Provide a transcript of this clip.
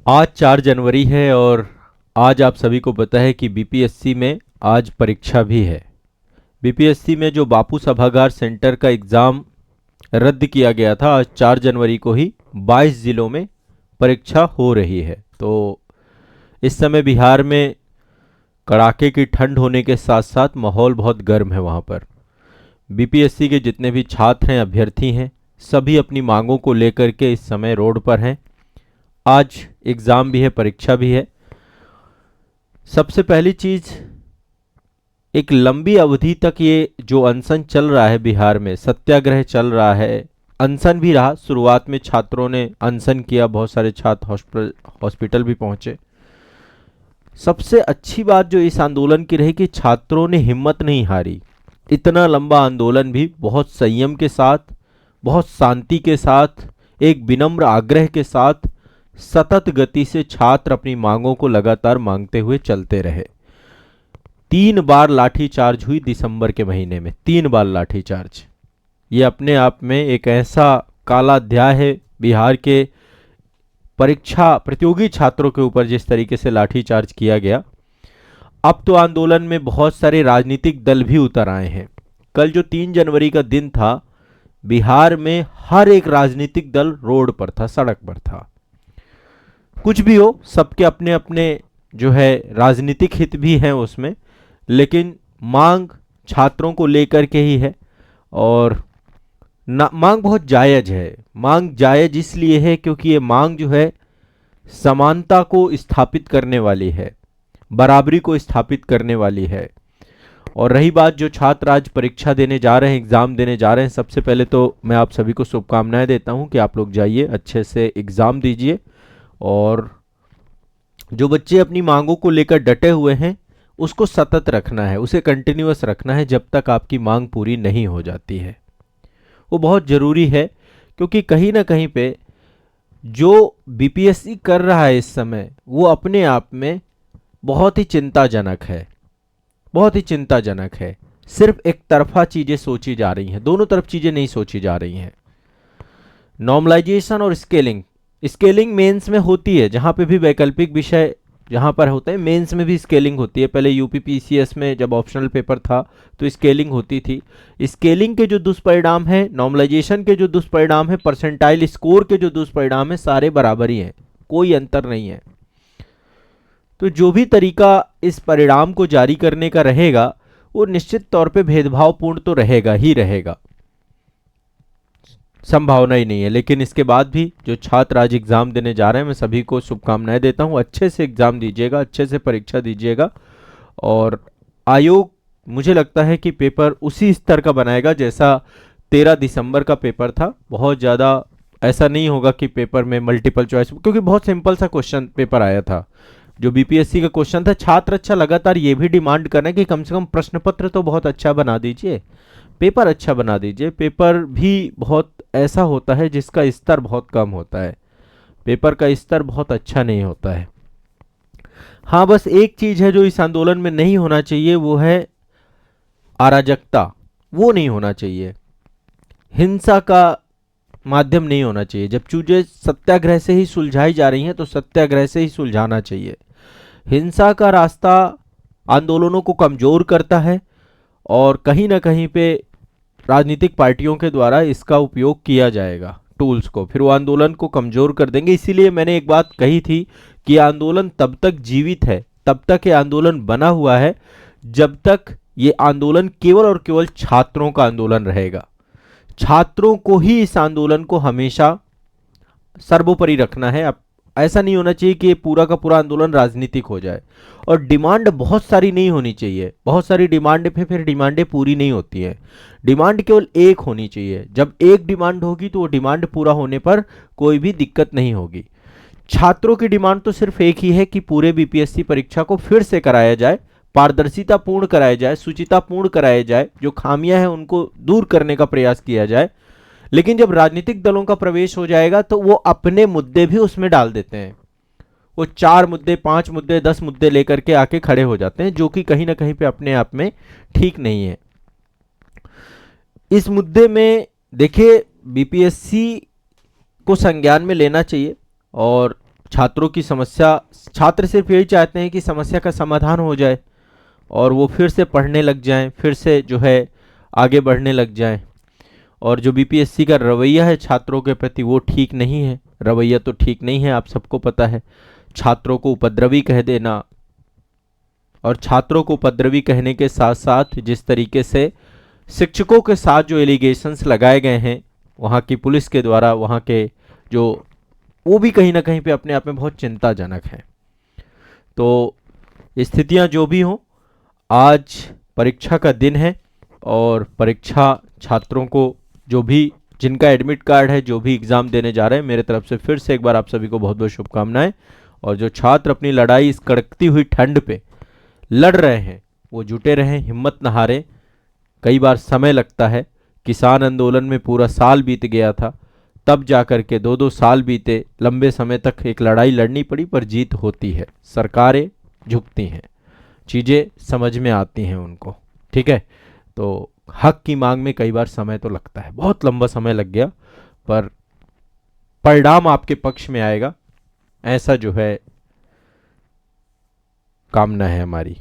आज 4 जनवरी है और आज आप सभी को पता है कि बीपीएससी में आज परीक्षा भी है। बीपीएससी में जो बापू सभागार सेंटर का एग्ज़ाम रद्द किया गया था, आज 4 जनवरी को ही 22 ज़िलों में परीक्षा हो रही है। तो इस समय बिहार में कड़ाके की ठंड होने के साथ साथ माहौल बहुत गर्म है। वहाँ पर बीपीएससी के जितने भी छात्र हैं, अभ्यर्थी हैं, सभी अपनी मांगों को लेकर के इस समय रोड पर हैं। आज एग्ज़ाम भी है, परीक्षा भी है। सबसे पहली चीज़, एक लंबी अवधि तक ये जो अनशन चल रहा है, बिहार में सत्याग्रह चल रहा है, अनशन भी रहा। शुरुआत में छात्रों ने अनशन किया, बहुत सारे छात्र हॉस्पिटल भी पहुंचे। सबसे अच्छी बात जो इस आंदोलन की रही कि छात्रों ने हिम्मत नहीं हारी। इतना लंबा आंदोलन भी बहुत संयम के साथ, बहुत शांति के साथ, एक विनम्र आग्रह के साथ सतत गति से छात्र अपनी मांगों को लगातार मांगते हुए चलते रहे। 3 बार लाठीचार्ज हुई दिसंबर के महीने में, 3 बार लाठीचार्ज। ये अपने आप में एक ऐसा काला अध्याय है बिहार के परीक्षा प्रतियोगी छात्रों के ऊपर, जिस तरीके से लाठीचार्ज किया गया। अब तो आंदोलन में बहुत सारे राजनीतिक दल भी उतर आए हैं। कल जो 3 जनवरी का दिन था, बिहार में हर एक राजनीतिक दल रोड पर था, सड़क पर था। कुछ भी हो, सबके अपने अपने जो है राजनीतिक हित भी हैं उसमें, लेकिन मांग छात्रों को लेकर के ही है। और मांग बहुत जायज है। मांग जायज इसलिए है क्योंकि ये मांग जो है समानता को स्थापित करने वाली है, बराबरी को स्थापित करने वाली है। और रही बात जो छात्र आज परीक्षा देने जा रहे हैं, एग्ज़ाम देने जा रहे हैं, सबसे पहले तो मैं आप सभी को शुभकामनाएं देता हूं कि आप लोग जाइए, अच्छे से एग्ज़ाम दीजिए। और जो बच्चे अपनी मांगों को लेकर डटे हुए हैं, उसको सतत रखना है, उसे कंटिन्यूअस रखना है जब तक आपकी मांग पूरी नहीं हो जाती है। वो बहुत ज़रूरी है, क्योंकि कहीं ना कहीं पे जो बीपीएससी कर रहा है इस समय, वो अपने आप में बहुत ही चिंताजनक है, बहुत ही चिंताजनक है। सिर्फ एक तरफा चीज़ें सोची जा रही हैं, दोनों तरफ चीज़ें नहीं सोची जा रही हैं। नॉर्मलाइजेशन और स्केलिंग, स्केलिंग मेंस में होती है, जहाँ पे भी वैकल्पिक विषय जहाँ पर होते हैं, मेंस में भी स्केलिंग होती है। पहले यूपीपीसीएस में जब ऑप्शनल पेपर था तो स्केलिंग होती थी। स्केलिंग के जो दुष्परिणाम है, नॉर्मलाइजेशन के जो दुष्परिणाम है, परसेंटाइल स्कोर के जो दुष्परिणाम है, सारे बराबर ही हैं, कोई अंतर नहीं है। तो जो भी तरीका इस परिणाम को जारी करने का रहेगा, वो निश्चित तौर पे भेदभावपूर्ण तो रहेगा ही रहेगा, संभावना ही नहीं है। लेकिन इसके बाद भी जो छात्र आज एग्ज़ाम देने जा रहे हैं, मैं सभी को शुभकामनाएं देता हूं। अच्छे से एग्ज़ाम दीजिएगा, अच्छे से परीक्षा दीजिएगा। और आयोग, मुझे लगता है कि पेपर उसी स्तर का बनाएगा जैसा 13 दिसंबर का पेपर था। बहुत ज़्यादा ऐसा नहीं होगा कि पेपर में मल्टीपल चॉइस, क्योंकि बहुत सिंपल सा क्वेश्चन पेपर आया था जो बीपीएससी का क्वेश्चन था। छात्र अच्छा लगातार ये भी डिमांड कर रहे हैं कि कम से कम प्रश्न पत्र तो बहुत अच्छा बना दीजिए, पेपर अच्छा बना दीजिए। पेपर भी बहुत ऐसा होता है जिसका स्तर बहुत कम होता है, पेपर का स्तर बहुत अच्छा नहीं होता है। हाँ, बस एक चीज है जो इस आंदोलन में नहीं होना चाहिए, वो है अराजकता। वो नहीं होना चाहिए, हिंसा का माध्यम नहीं होना चाहिए। जब चीजें सत्याग्रह से ही सुलझाई जा रही हैं तो सत्याग्रह से ही सुलझाना चाहिए। हिंसा का रास्ता आंदोलनों को कमजोर करता है और कहीं ना कहीं पे राजनीतिक पार्टियों के द्वारा इसका उपयोग किया जाएगा, टूल्स को, फिर वो आंदोलन को कमजोर कर देंगे। इसीलिए मैंने एक बात कही थी कि आंदोलन तब तक जीवित है, तब तक ये आंदोलन बना हुआ है, जब तक ये आंदोलन केवल और केवल छात्रों का आंदोलन रहेगा। छात्रों को ही इस आंदोलन को हमेशा सर्वोपरि रखना है। अब ऐसा नहीं होना चाहिए कि ये पूरा का पूरा आंदोलन राजनीतिक हो जाए। और डिमांड बहुत सारी नहीं होनी चाहिए, बहुत सारी डिमांड पे फिर डिमांडें पूरी नहीं होती हैं। डिमांड केवल एक होनी चाहिए। जब एक डिमांड होगी तो वो डिमांड पूरा होने पर कोई भी दिक्कत नहीं होगी। छात्रों की डिमांड तो सिर्फ एक ही है कि पूरे बीपीएससी परीक्षा को फिर से कराया जाए, पारदर्शिता पूर्ण कराया जाए, शुचिता पूर्ण कराया जाए, जो खामियां हैं उनको दूर करने का प्रयास किया जाए। लेकिन जब राजनीतिक दलों का प्रवेश हो जाएगा तो वो अपने मुद्दे भी उसमें डाल देते हैं। वो 4 मुद्दे, 5 मुद्दे, 10 मुद्दे लेकर के आके खड़े हो जाते हैं, जो कि कहीं ना कहीं पे अपने आप में ठीक नहीं है। इस मुद्दे में देखिए, बीपीएससी को संज्ञान में लेना चाहिए और छात्रों की समस्या, छात्र सिर्फ यही चाहते हैं कि समस्या का समाधान हो जाए और वो फिर से पढ़ने लग जाएं, फिर से जो है आगे बढ़ने लग जाएं। और जो बीपीएससी का रवैया है छात्रों के प्रति वो ठीक नहीं है, रवैया तो ठीक नहीं है, आप सबको पता है। छात्रों को उपद्रवी कह देना, और छात्रों को उपद्रवी कहने के साथ साथ जिस तरीके से शिक्षकों के साथ जो एलिगेशंस लगाए गए हैं वहाँ की पुलिस के द्वारा, वहाँ के जो, वो भी कहीं ना कहीं पे अपने आप में बहुत चिंताजनक है। तो स्थितियाँ जो भी हों, आज परीक्षा का दिन है और परीक्षा छात्रों को, जो भी जिनका एडमिट कार्ड है, जो भी एग्ज़ाम देने जा रहे हैं, मेरे तरफ से फिर से एक बार आप सभी को बहुत बहुत शुभकामनाएं। और जो छात्र अपनी लड़ाई इस कड़कती हुई ठंड पे लड़ रहे हैं वो जुटे रहें, हिम्मत न हारें। कई बार समय लगता है, किसान आंदोलन में पूरा साल बीत गया था, तब जाकर के 2-2 साल बीते, लंबे समय तक एक लड़ाई लड़नी पड़ी, पर जीत होती है, सरकारें झुकती हैं, चीज़ें समझ में आती हैं उनको। ठीक है, तो हक की मांग में कई बार समय तो लगता है, बहुत लंबा समय लग गया, पर परिणाम आपके पक्ष में आएगा, ऐसा जो है कामना है हमारी।